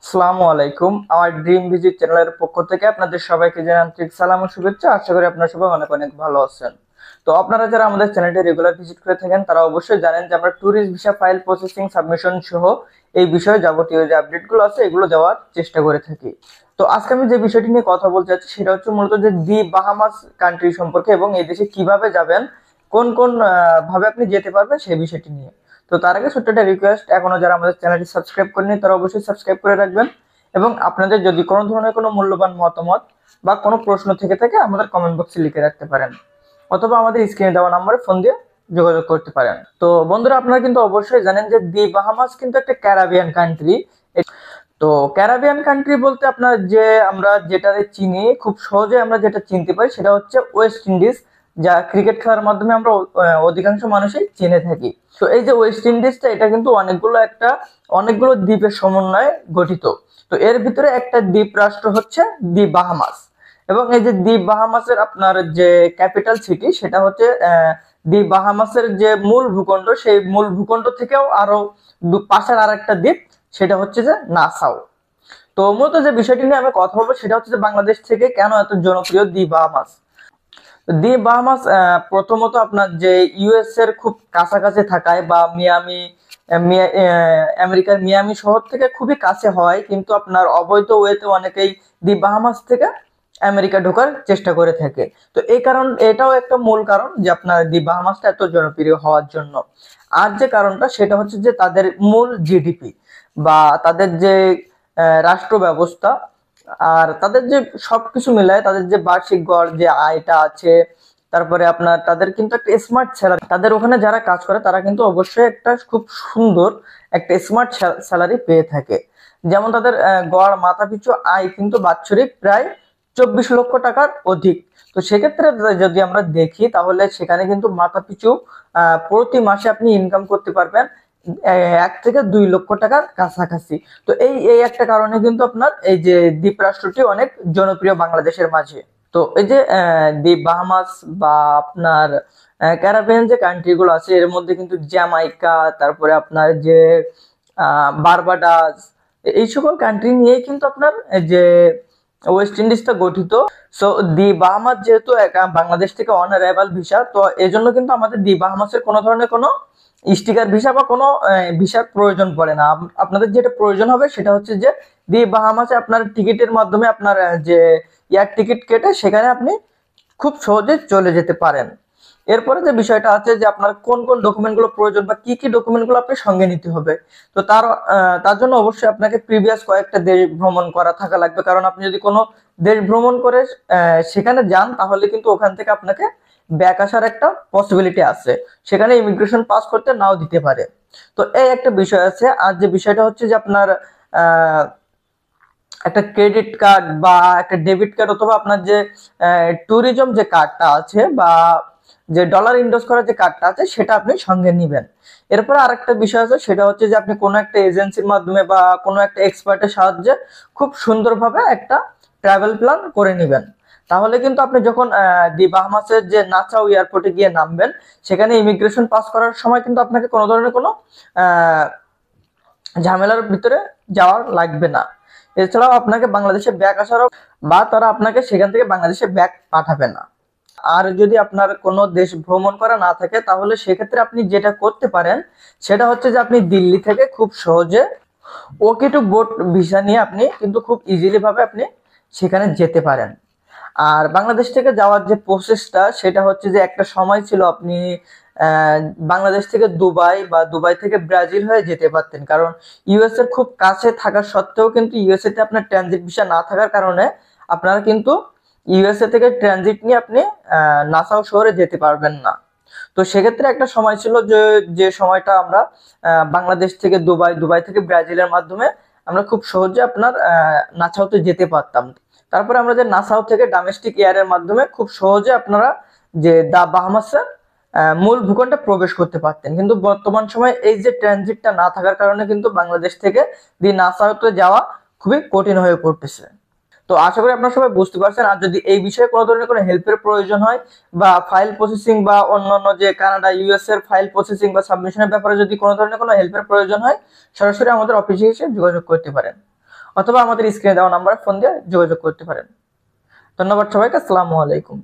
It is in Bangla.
আসসালামু আলাইকুম। আমার ড্রিম ভিজিট চ্যানেলের পক্ষ থেকে আপনাদের সবাইকে জানাই আন্তরিক সালাম ও শুভেচ্ছা। আশা করি আপনারা সবাই অনেক অনেক ভালো আছেন। তো আপনারা যারা আমাদের চ্যানেলটি রেগুলার ভিজিট করে থাকেন তারা অবশ্যই জানেন যে আমরা tourist visa file processing submission সহ এই বিষয়ে যাবতীয় যে আপডেটগুলো আছে এগুলো দেওয়ার চেষ্টা করে থাকি। তো আজকে আমি যে বিষয়টি নিয়ে কথা বলতে চাচ্ছি সেটা হচ্ছে মূলত যে দি বাহামাস কান্ট্রি সম্পর্কে এবং এই দেশে কিভাবে যাবেন, কোন কোন ভাবে আপনি যেতে পারবেন সেই বিষয়টি নিয়ে। তো তার আগে ছোট্ট একটা রিকোয়েস্ট, এখনো যারা আমাদের চ্যানেলটি সাবস্ক্রাইব করেনি তারা অবশ্যই সাবস্ক্রাইব করে রাখবেন এবং আপনাদের যদি কোনো ধরনের কোনো মূল্যবান মতামত বা কোনো প্রশ্ন থেকে থাকে আমাদের কমেন্ট বক্সে লিখে রাখতে পারেন অথবা আমাদের স্ক্রিনে দেওয়া নম্বরে ফোন দিয়ে যোগাযোগ করতে পারেন। তো বন্ধুরা, আপনারা কিন্তু অবশ্যই জানেন যে দি বাহামাস কিন্তু একটা ক্যারাবিয়ান কান্ট্রি। তো ক্যারাবিয়ান কান্ট্রি বলতে আপনার যে আমরা যেটা চিনি, খুব সহজে আমরা যেটা চিনতে পারি সেটা হচ্ছে ওয়েস্ট ইন্ডিজ, যা ক্রিকেট খেলার মাধ্যমে আমরা অধিকাংশ মানুষই চিনে থাকি। তো এই যে ওয়েস্ট ইন্ডিজটা, এটা কিন্তু অনেকগুলো দ্বীপের সমন্বয়ে গঠিত। তো এর ভিতরে একটা দ্বীপ রাষ্ট্র হচ্ছে দি বাহামাস, এবং এই যে দি বাহামাসের আপনার যে ক্যাপিটাল সিটি সেটা হচ্ছে দি বাহামাসের যে মূল ভূখণ্ড, সেই মূল ভূখণ্ড থেকেও আরো পাশের আর একটা দ্বীপ, সেটা হচ্ছে যে নাসাউ। তো মূলত যে বিষয়টি নিয়ে আমি কথা বলবো সেটা হচ্ছে যে বাংলাদেশ থেকে কেন এত জনপ্রিয় দি বাহামাস। দি বাহামাস প্রথমত আপনার যে ইউএস এর খুব কাছাকাছি থাকায় বা আমেরিকার মিয়ামি শহর থেকে খুবই কাছে হয়, কিন্তু আপনার অবৈধ ওয়েতে অনেকেই দি বাহামাস থেকে আমেরিকা ঢোকার চেষ্টা করে থাকে। তো এই কারণ, এটাও একটা মূল কারণ যে আপনার দি বাহামাসটা এত জনপ্রিয় হওয়ার জন্য। আর যে কারণটা সেটা হচ্ছে যে তাদের মূল জিডিপি বা তাদের যে রাষ্ট্র ব্যবস্থা আর তাদের যে সবকিছু মিলায় তাদের যে বার্ষিক গড় যে আয়টা আছে, তারপরে আপনার তাদের কিন্তু একটা স্মার্ট স্যালারি, তাদের ওখানে যারা কাজ করে তারা কিন্তু অবশ্যই একটা খুব সুন্দর একটা স্মার্ট স্যালারি পেয়ে থাকে। যেমন তাদের গড় মাথা পিছু আয় কিন্তু বাৎসরিক প্রায় 24 লক্ষ টাকার অধিক। তো সেক্ষেত্রে যদি আমরা দেখি তাহলে সেখানে কিন্তু মাথা পিছু প্রতি মাসে আপনি ইনকাম করতে পারবেন 1 থেকে 2 লক্ষ টাকার কাছাকাছি। তো এই একটা কারণে কিন্তু আপনার এই যে দ্বীপ রাষ্ট্রটি অনেক জনপ্রিয় বাংলাদেশের মাঝে। তো এই যে দ্বীপ বাহামাস বা আপনার ক্যারাবিয়ান যে কান্ট্রি গুলো আছে এর মধ্যে কিন্তু জ্যামাইকা, তারপরে আপনার যে বারবাডাস, এই সকল কান্ট্রি নিয়ে কিন্তু আপনার যে ওয়েস্ট ইন্ডিজটা গঠিত। সো দি বাহামাস যেহেতু বাংলাদেশ থেকে অনারাইভাল ভিসা, তো এই জন্য কিন্তু আমাদের দি বাহামাসের কোনো ধরনের কোনো স্টিকার ভিসা বা কোনো ভিসার প্রয়োজন পড়ে না। আপনাদের যেটা প্রয়োজন হবে সেটা হচ্ছে যে দি বাহামাসে আপনার টিকিটের মাধ্যমে আপনার যে এয়ার টিকিট কেটে সেখানে আপনি খুব সহজে চলে যেতে পারেন। এরপরে যে বিষয়টা আছে যে আপনার কোন কোন ডকুমেন্টগুলো প্রয়োজন বা কি কি ডকুমেন্টগুলো আপনি সঙ্গে নিতে হবে। তো তার জন্য অবশ্যই আপনাকে প্রিভিয়াস কয়েকটা দেশ ভ্রমণ করা থাকা লাগবে, কারণ আপনি যদি কোনো দেশ ভ্রমণ করে সেখানে যান তাহলে কিন্তু ওখান থেকে আপনাকে ব্যাক আসার একটা পসিবিলিটি আছে, সেখানে ইমিগ্রেশন পাস করতে নাও দিতে পারে। তো এই একটা বিষয় আছে। আর যে বিষয়টা হচ্ছে যে আপনার আহ একটা ক্রেডিট কার্ড বা একটা ডেবিট কার্ড অথবা আপনার যে ট্যুরিজম যে কার্ডটা আছে বা যে ডলার ইনভেস্ট করার যে কার্ডটা আছে সেটা আপনি সঙ্গে নিবেন। এরপরে আরেকটা বিষয় আছে, সেটা হচ্ছে যে আপনি কোনো একটা এজেন্সির মাধ্যমে বা কোনো একটা এক্সপার্টের সাহায্যে খুব সুন্দরভাবে একটা ট্রাভেল প্ল্যান করে নিবেন। তাহলে কিন্তু আপনি যখন দি বাহামাসের যে নাচাও এয়ারপোর্টে গিয়ে নামবেন, সেখানে ইমিগ্রেশন পাস করার সময় কিন্তু আপনাকে কোনো ধরনের কোনো আহ ঝামেলার ভিতরে যাওয়ার লাগবে না। এছাড়াও আপনাকে বাংলাদেশে ব্যাক আসারও বা তারা আপনাকে সেখান থেকে বাংলাদেশে ব্যাক পাঠাবে না। আর যদি আপনার কোনো দেশ ভ্রমণ করা না থাকে তাহলে সেক্ষেত্রে আপনি যেটা করতে পারেন সেটা হচ্ছে যে আপনি দিল্লি থেকে খুব সহজে ওকে টু বোট ভিসা নিয়ে আপনি কিন্তু খুব ইজিলি ভাবে আপনি সেখানে যেতে পারেন। আর বাংলাদেশ থেকে যাওয়ার যে প্রসেসটা সেটা হচ্ছে যে একটা সময় ছিল আপনি আহ, বাংলাদেশ থেকে দুবাই বা দুবাই থেকে ব্রাজিল হয়ে যেতে পারতেন, কারণ ইউএস এর খুব কাছে থাকা সত্ত্বেও কিন্তু ইউএসএ তে আপনার ট্রানজিট ভিসা না থাকার কারণে আপনারা কিন্তু ইউএসএ থেকে ট্রানজিট নিয়ে আপনি নাসাউ শহরে যেতে পারবেন না। তো সেক্ষেত্রে একটা সময় ছিল যে যে সময়টা আমরা বাংলাদেশ থেকে দুবাই, দুবাই থেকে ব্রাজিলের মাধ্যমে আমরা খুব সহজে আপনার নাসাউতে যেতে পারতাম। তারপরে আমরা যে নাসাউ থেকে ডোমেস্টিক এয়ারের মাধ্যমে খুব সহজে আপনারা যে দা বাহামাসে মূল ভূখণ্ডে প্রবেশ করতে পারতেন, কিন্তু বর্তমান সময়ে এই যে ট্রানজিটটা না থাকার কারণে কিন্তু বাংলাদেশ থেকে দি নাসাউতে যাওয়া খুবই কঠিন হয়ে পড়তেছে। তো আশা করি আপনারা সবাই বুঝতে পারছেন। আর যদি এই বিষয়ে কোনো ধরনের কোনো হেল্পের প্রয়োজন হয় বা ফাইল প্রসেসিং বা অন্যান্য যে কানাডা ইউএস এর ফাইল প্রসেসিং বা সাবমিশনের ব্যাপারে যদি কোনো ধরনের কোনো হেল্পের প্রয়োজন হয়, সরাসরি আমাদের অফিসে এসে যোগাযোগ করতে পারেন। অথবা আমাদের স্ক্রিনে দেওয়া নাম্বারে ফোন দিয়ে যোগাযোগ করতে পারেন। ধন্যবাদ সবাইকে, আসসালামু আলাইকুম।